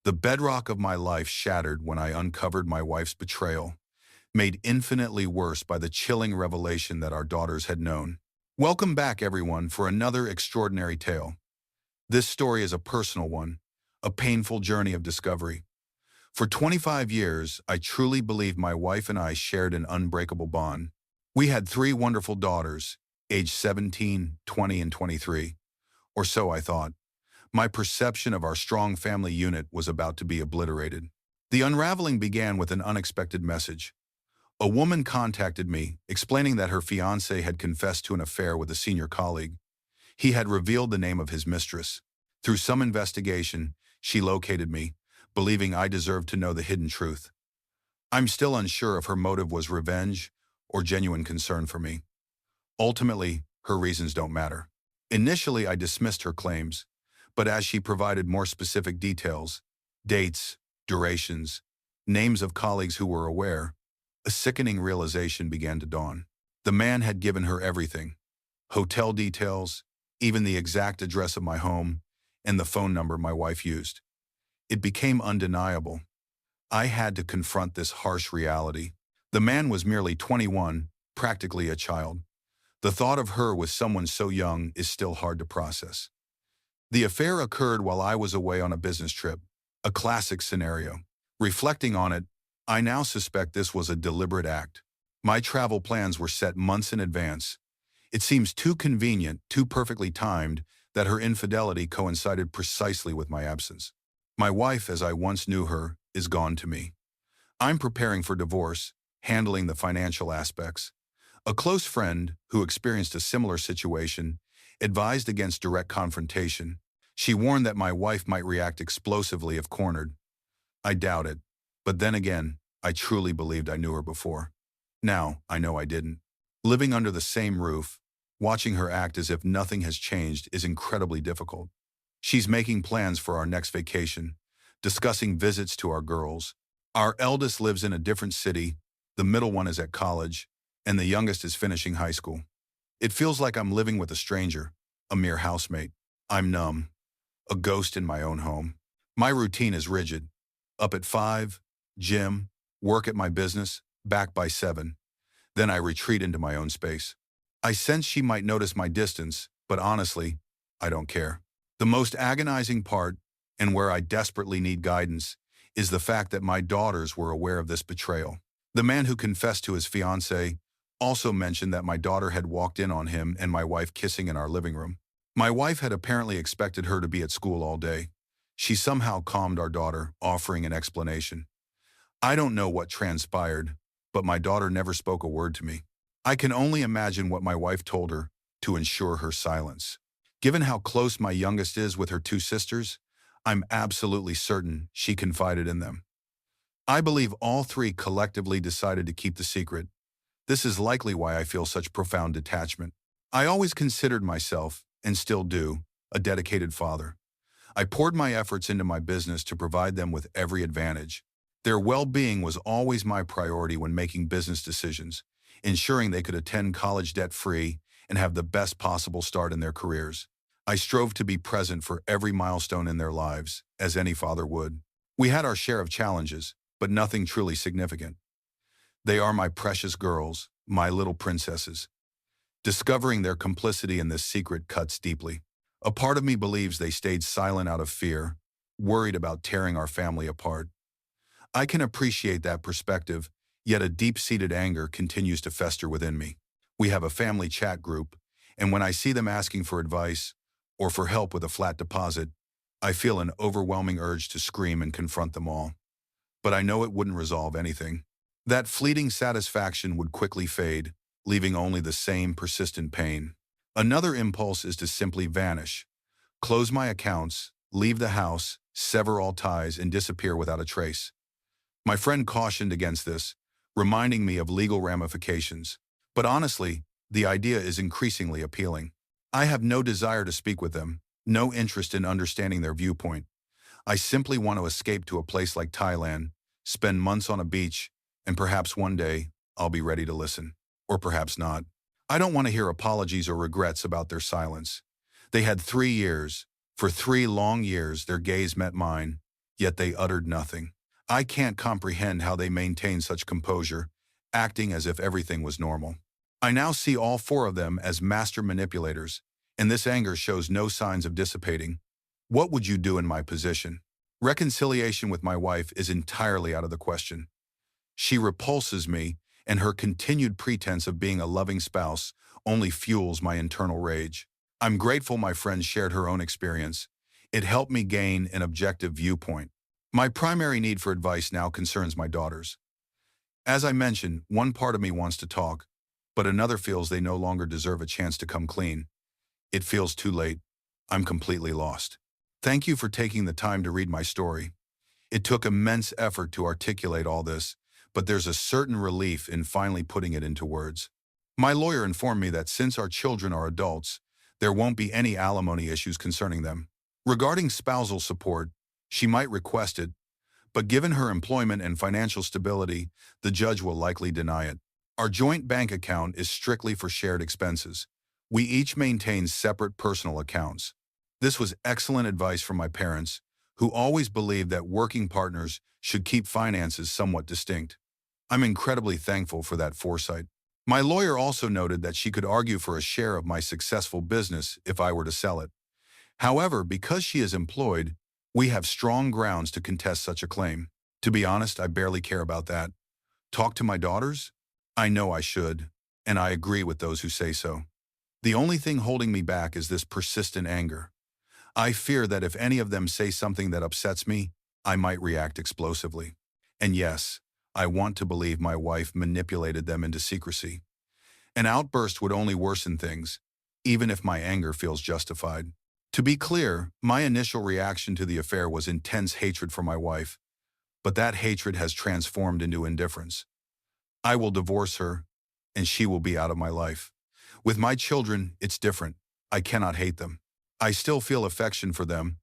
The bedrock of my life shattered when I uncovered my wife's betrayal, made infinitely worse by the chilling revelation that our daughters had known. Welcome back, everyone, for another extraordinary tale. This story is a personal one, a painful journey of discovery. For 25 years, I truly believed my wife and I shared an unbreakable bond. We had three wonderful daughters, aged 17, 20, and 23, or so I thought. My perception of our strong family unit was about to be obliterated. The unraveling began with an unexpected message. A woman contacted me, explaining that her fiancé had confessed to an affair with a senior colleague. He had revealed the name of his mistress. Through some investigation, she located me, believing I deserved to know the hidden truth. I'm still unsure if her motive was revenge or genuine concern for me. Ultimately, her reasons don't matter. Initially, I dismissed her claims, but as she provided more specific details, dates, durations, names of colleagues who were aware, a sickening realization began to dawn. The man had given her everything: hotel details, even the exact address of my home, and the phone number my wife used. It became undeniable. I had to confront this harsh reality. The man was merely 21, practically a child. The thought of her with someone so young is still hard to process. The affair occurred while I was away on a business trip, a classic scenario. Reflecting on it, I now suspect this was a deliberate act. My travel plans were set months in advance. It seems too convenient, too perfectly timed, that her infidelity coincided precisely with my absence. My wife, as I once knew her, is gone to me. I'm preparing for divorce, handling the financial aspects. A close friend, who experienced a similar situation, advised against direct confrontation. She warned that my wife might react explosively if cornered. I doubt it, but then again, I truly believed I knew her before. Now, I know I didn't. Living under the same roof, watching her act as if nothing has changed is incredibly difficult. She's making plans for our next vacation, discussing visits to our girls. Our eldest lives in a different city, the middle one is at college, and the youngest is finishing high school. It feels like I'm living with a stranger, a mere housemate. I'm numb, a ghost in my own home. My routine is rigid. Up at 5, gym, work at my business, back by 7. Then I retreat into my own space. I sense she might notice my distance, but honestly, I don't care. The most agonizing part, and where I desperately need guidance, is the fact that my daughters were aware of this betrayal. The man who confessed to his fiancée also mentioned that my daughter had walked in on him and my wife kissing in our living room. My wife had apparently expected her to be at school all day. She somehow calmed our daughter, offering an explanation. I don't know what transpired, but my daughter never spoke a word to me. I can only imagine what my wife told her to ensure her silence. Given how close my youngest is with her two sisters, I'm absolutely certain she confided in them. I believe all three collectively decided to keep the secret. This is likely why I feel such profound detachment. I always considered myself, and still do, a dedicated father. I poured my efforts into my business to provide them with every advantage. Their well-being was always my priority when making business decisions, ensuring they could attend college debt-free and have the best possible start in their careers. I strove to be present for every milestone in their lives, as any father would. We had our share of challenges, but nothing truly significant. They are my precious girls, my little princesses. Discovering their complicity in this secret cuts deeply. A part of me believes they stayed silent out of fear, worried about tearing our family apart. I can appreciate that perspective, yet a deep-seated anger continues to fester within me. We have a family chat group, and when I see them asking for advice or for help with a flat deposit, I feel an overwhelming urge to scream and confront them all. But I know it wouldn't resolve anything. That fleeting satisfaction would quickly fade, leaving only the same persistent pain. Another impulse is to simply vanish, close my accounts, leave the house, sever all ties, and disappear without a trace. My friend cautioned against this, reminding me of legal ramifications. But honestly, the idea is increasingly appealing. I have no desire to speak with them, no interest in understanding their viewpoint. I simply want to escape to a place like Thailand, spend months on a beach, and perhaps one day, I'll be ready to listen. Or perhaps not. I don't want to hear apologies or regrets about their silence. They had 3 years. For 3 long years, their gaze met mine, yet they uttered nothing. I can't comprehend how they maintained such composure, acting as if everything was normal. I now see all four of them as master manipulators, and this anger shows no signs of dissipating. What would you do in my position? Reconciliation with my wife is entirely out of the question. She repulses me, and her continued pretense of being a loving spouse only fuels my internal rage. I'm grateful my friend shared her own experience. It helped me gain an objective viewpoint. My primary need for advice now concerns my daughters. As I mentioned, one part of me wants to talk, but another feels they no longer deserve a chance to come clean. It feels too late. I'm completely lost. Thank you for taking the time to read my story. It took immense effort to articulate all this, but there's a certain relief in finally putting it into words. My lawyer informed me that since our children are adults, there won't be any alimony issues concerning them. Regarding spousal support, she might request it, but given her employment and financial stability, the judge will likely deny it. Our joint bank account is strictly for shared expenses. We each maintain separate personal accounts. This was excellent advice from my parents, who always believed that working partners should keep finances somewhat distinct. I'm incredibly thankful for that foresight. My lawyer also noted that she could argue for a share of my successful business if I were to sell it. However, because she is employed, we have strong grounds to contest such a claim. To be honest, I barely care about that. Talk to my daughters? I know I should, and I agree with those who say so. The only thing holding me back is this persistent anger. I fear that if any of them say something that upsets me, I might react explosively. And yes, I want to believe my wife manipulated them into secrecy. An outburst would only worsen things, even if my anger feels justified. To be clear, my initial reaction to the affair was intense hatred for my wife, but that hatred has transformed into indifference. I will divorce her, and she will be out of my life. With my children, it's different. I cannot hate them. I still feel affection for them,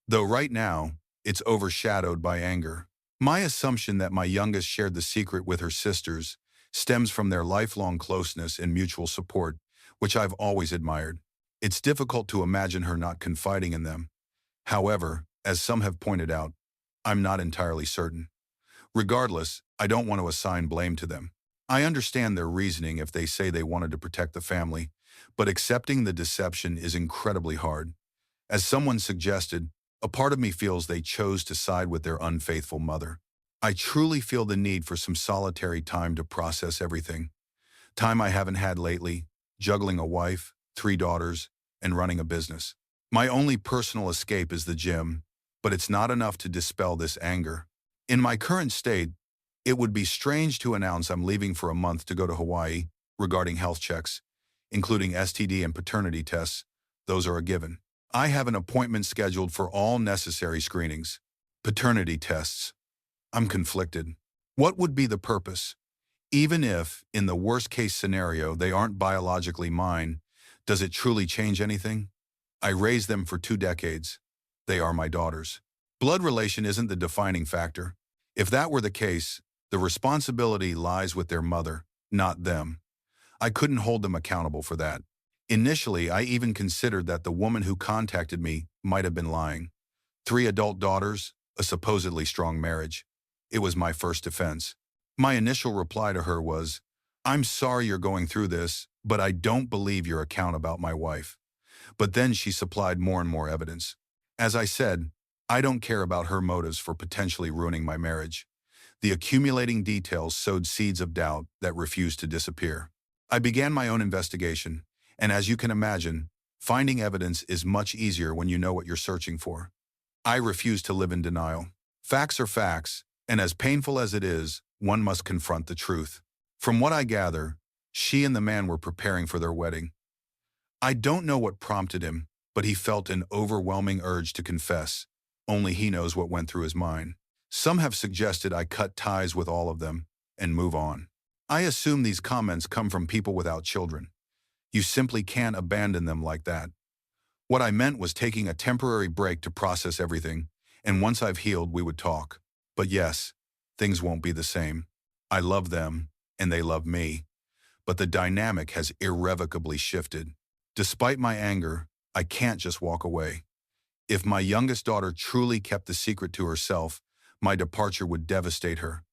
though right now, it's overshadowed by anger. My assumption that my youngest shared the secret with her sisters stems from their lifelong closeness and mutual support, which I've always admired. It's difficult to imagine her not confiding in them. However, as some have pointed out, I'm not entirely certain. Regardless, I don't want to assign blame to them. I understand their reasoning if they say they wanted to protect the family, but accepting the deception is incredibly hard. As someone suggested, a part of me feels they chose to side with their unfaithful mother. I truly feel the need for some solitary time to process everything. Time I haven't had lately, juggling a wife, 3 daughters, and running a business. My only personal escape is the gym, but it's not enough to dispel this anger. In my current state, it would be strange to announce I'm leaving for a month to go to Hawaii regarding health checks, including STD and paternity tests. Those are a given. I have an appointment scheduled for all necessary screenings. Paternity tests. I'm conflicted. What would be the purpose? Even if, in the worst-case scenario, they aren't biologically mine, does it truly change anything? I raised them for 2 decades. They are my daughters. Blood relation isn't the defining factor. If that were the case, the responsibility lies with their mother, not them. I couldn't hold them accountable for that. Initially, I even considered that the woman who contacted me might have been lying. 3 adult daughters, a supposedly strong marriage. It was my first defense. My initial reply to her was, "I'm sorry you're going through this, but I don't believe your account about my wife." But then she supplied more and more evidence. As I said, I don't care about her motives for potentially ruining my marriage. The accumulating details sowed seeds of doubt that refused to disappear. I began my own investigation, and as you can imagine, finding evidence is much easier when you know what you're searching for. I refuse to live in denial. Facts are facts, and as painful as it is, one must confront the truth. From what I gather, she and the man were preparing for their wedding. I don't know what prompted him, but he felt an overwhelming urge to confess. Only he knows what went through his mind. Some have suggested I cut ties with all of them and move on. I assume these comments come from people without children. You simply can't abandon them like that. What I meant was taking a temporary break to process everything, and once I've healed, we would talk. But yes, things won't be the same. I love them, and they love me. But the dynamic has irrevocably shifted. Despite my anger, I can't just walk away. If my youngest daughter truly kept the secret to herself, my departure would devastate her,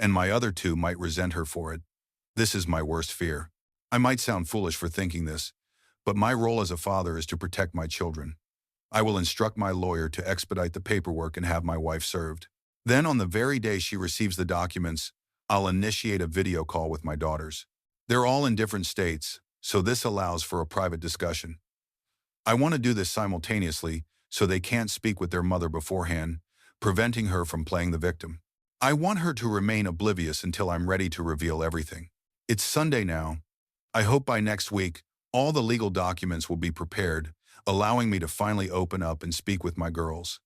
and my other two might resent her for it. This is my worst fear. I might sound foolish for thinking this, but my role as a father is to protect my children. I will instruct my lawyer to expedite the paperwork and have my wife served. Then on the very day she receives the documents, I'll initiate a video call with my daughters. They're all in different states, so this allows for a private discussion. I want to do this simultaneously so they can't speak with their mother beforehand, preventing her from playing the victim. I want her to remain oblivious until I'm ready to reveal everything. It's Sunday now. I hope by next week, all the legal documents will be prepared, allowing me to finally open up and speak with my girls.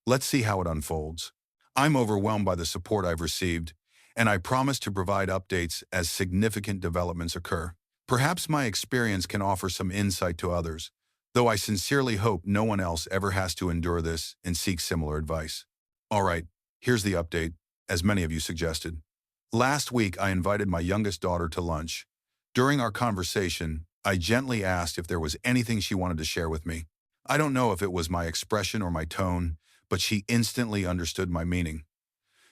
Let's see how it unfolds. I'm overwhelmed by the support I've received, and I promise to provide updates as significant developments occur. Perhaps my experience can offer some insight to others, though I sincerely hope no one else ever has to endure this and seek similar advice. All right, here's the update, as many of you suggested. Last week, I invited my youngest daughter to lunch. During our conversation, I gently asked if there was anything she wanted to share with me. I don't know if it was my expression or my tone, but she instantly understood my meaning.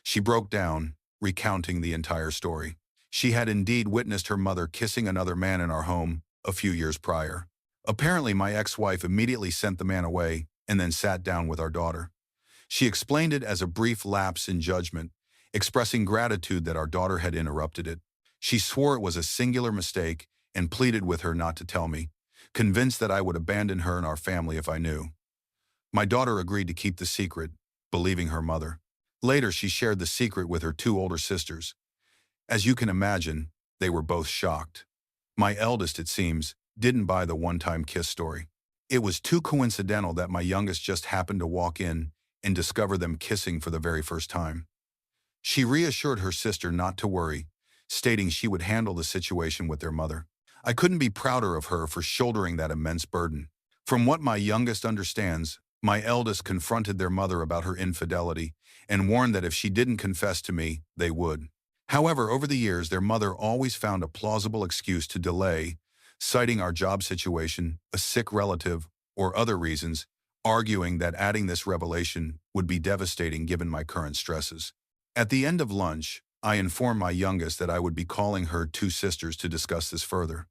She broke down, recounting the entire story. She had indeed witnessed her mother kissing another man in our home a few years prior. Apparently, my ex-wife immediately sent the man away and then sat down with our daughter. She explained it as a brief lapse in judgment, expressing gratitude that our daughter had interrupted it. She swore it was a singular mistake and pleaded with her not to tell me, convinced that I would abandon her and our family if I knew. My daughter agreed to keep the secret, believing her mother. Later, she shared the secret with her two older sisters. As you can imagine, they were both shocked. My eldest, it seems, didn't buy the one-time kiss story. It was too coincidental that my youngest just happened to walk in and discover them kissing for the very first time. She reassured her sister not to worry, stating she would handle the situation with their mother. I couldn't be prouder of her for shouldering that immense burden. From what my youngest understands, my eldest confronted their mother about her infidelity and warned that if she didn't confess to me, they would. However, over the years, their mother always found a plausible excuse to delay, citing our job situation, a sick relative, or other reasons, arguing that adding this revelation would be devastating given my current stresses. At the end of lunch, I informed my youngest that I would be calling her two sisters to discuss this further.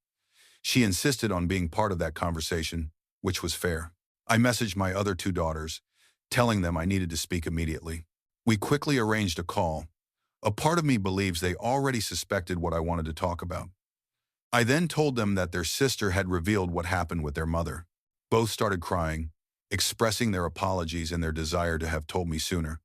She insisted on being part of that conversation, which was fair. I messaged my other two daughters, telling them I needed to speak immediately. We quickly arranged a call. A part of me believes they already suspected what I wanted to talk about. I then told them that their sister had revealed what happened with their mother. Both started crying, expressing their apologies and their desire to have told me sooner.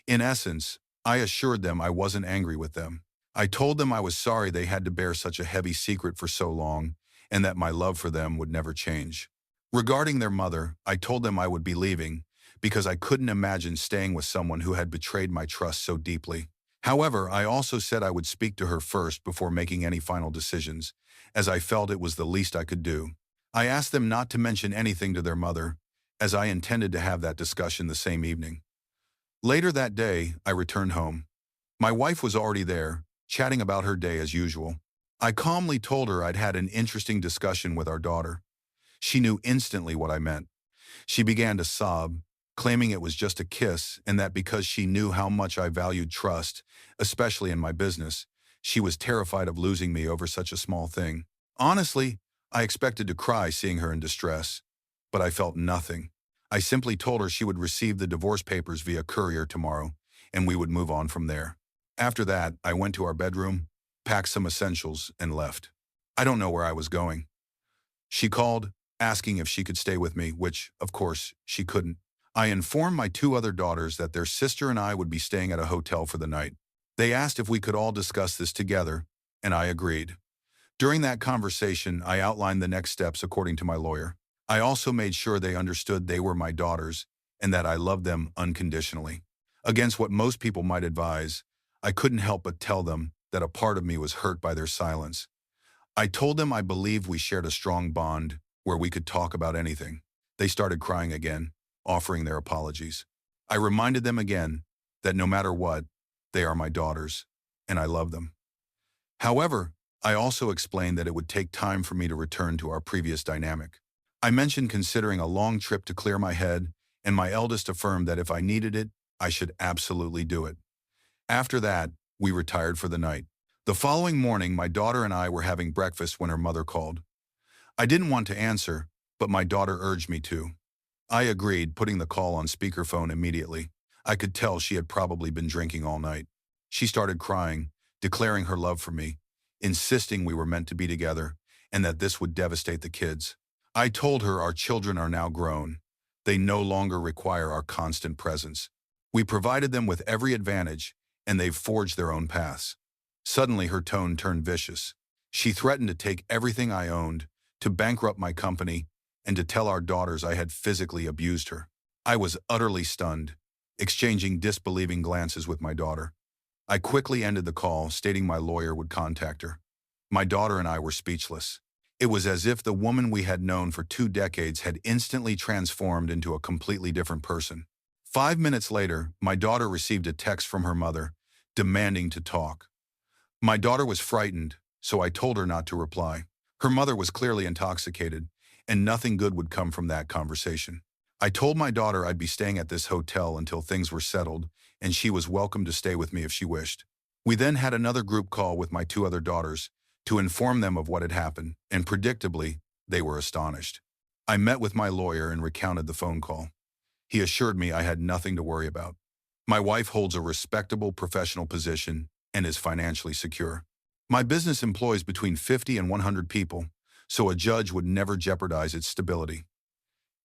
In essence, I assured them I wasn't angry with them. I told them I was sorry they had to bear such a heavy secret for so long, and that my love for them would never change. Regarding their mother, I told them I would be leaving because I couldn't imagine staying with someone who had betrayed my trust so deeply. However, I also said I would speak to her first before making any final decisions, as I felt it was the least I could do. I asked them not to mention anything to their mother, as I intended to have that discussion the same evening. Later that day, I returned home. My wife was already there, chatting about her day as usual. I calmly told her I'd had an interesting discussion with our daughter. She knew instantly what I meant. She began to sob, claiming it was just a kiss and that because she knew how much I valued trust, especially in my business, she was terrified of losing me over such a small thing. Honestly, I expected to cry seeing her in distress, but I felt nothing. I simply told her she would receive the divorce papers via courier tomorrow, and we would move on from there. After that, I went to our bedroom, packed some essentials, and left. I don't know where I was going. She called, asking if she could stay with me, which, of course, she couldn't. I informed my two other daughters that their sister and I would be staying at a hotel for the night. They asked if we could all discuss this together, and I agreed. During that conversation, I outlined the next steps according to my lawyer. I also made sure they understood they were my daughters and that I loved them unconditionally. Against what most people might advise, I couldn't help but tell them that a part of me was hurt by their silence. I told them I believed we shared a strong bond where we could talk about anything. They started crying again, offering their apologies. I reminded them again that no matter what, they are my daughters, and I love them. However, I also explained that it would take time for me to return to our previous dynamic. I mentioned considering a long trip to clear my head and my eldest affirmed that if I needed it, I should absolutely do it. After that, we retired for the night. The following morning, my daughter and I were having breakfast when her mother called. I didn't want to answer, but my daughter urged me to. I agreed, putting the call on speakerphone immediately. I could tell she had probably been drinking all night. She started crying, declaring her love for me, insisting we were meant to be together, and that this would devastate the kids. I told her our children are now grown. They no longer require our constant presence. We provided them with every advantage, and they've forged their own paths. Suddenly, her tone turned vicious. She threatened to take everything I owned, to bankrupt my company, and to tell our daughters I had physically abused her. I was utterly stunned, exchanging disbelieving glances with my daughter. I quickly ended the call, stating my lawyer would contact her. My daughter and I were speechless. It was as if the woman we had known for 2 decades had instantly transformed into a completely different person. 5 minutes later, my daughter received a text from her mother, demanding to talk. My daughter was frightened, so I told her not to reply. Her mother was clearly intoxicated, and nothing good would come from that conversation. I told my daughter I'd be staying at this hotel until things were settled, and she was welcome to stay with me if she wished. We then had another group call with my 2 other daughters to inform them of what had happened, and predictably, they were astonished. I met with my lawyer and recounted the phone call. He assured me I had nothing to worry about. My wife holds a respectable professional position and is financially secure. My business employs between 50 and 100 people, so a judge would never jeopardize its stability.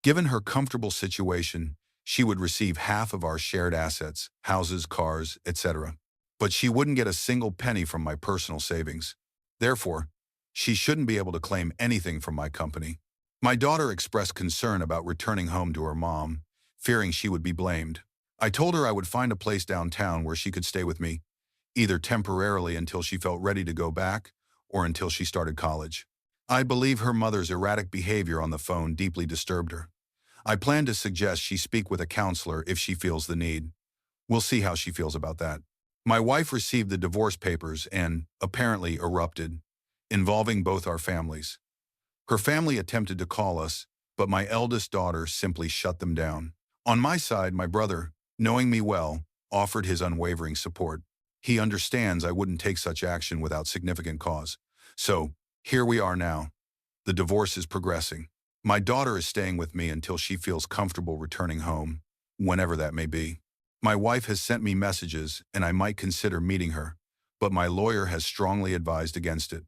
Given her comfortable situation, she would receive half of our shared assets, houses, cars, etc. But she wouldn't get a single penny from my personal savings. Therefore, she shouldn't be able to claim anything from my company. My daughter expressed concern about returning home to her mom, fearing she would be blamed. I told her I would find a place downtown where she could stay with me, either temporarily until she felt ready to go back or until she started college. I believe her mother's erratic behavior on the phone deeply disturbed her. I plan to suggest she speak with a counselor if she feels the need. We'll see how she feels about that. My wife received the divorce papers and, apparently, erupted, involving both our families. Her family attempted to call us, but my eldest daughter simply shut them down. On my side, my brother, knowing me well, offered his unwavering support. He understands I wouldn't take such action without significant cause. So, here we are now. The divorce is progressing. My daughter is staying with me until she feels comfortable returning home, whenever that may be. My wife has sent me messages, and I might consider meeting her, but my lawyer has strongly advised against it.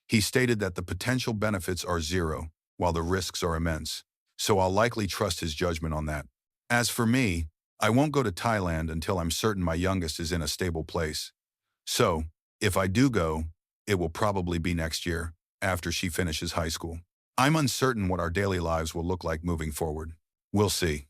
He stated that the potential benefits are zero, while the risks are immense, so I'll likely trust his judgment on that. As for me, I won't go to Thailand until I'm certain my youngest is in a stable place. So, if I do go, it will probably be next year, after she finishes high school. I'm uncertain what our daily lives will look like moving forward. We'll see.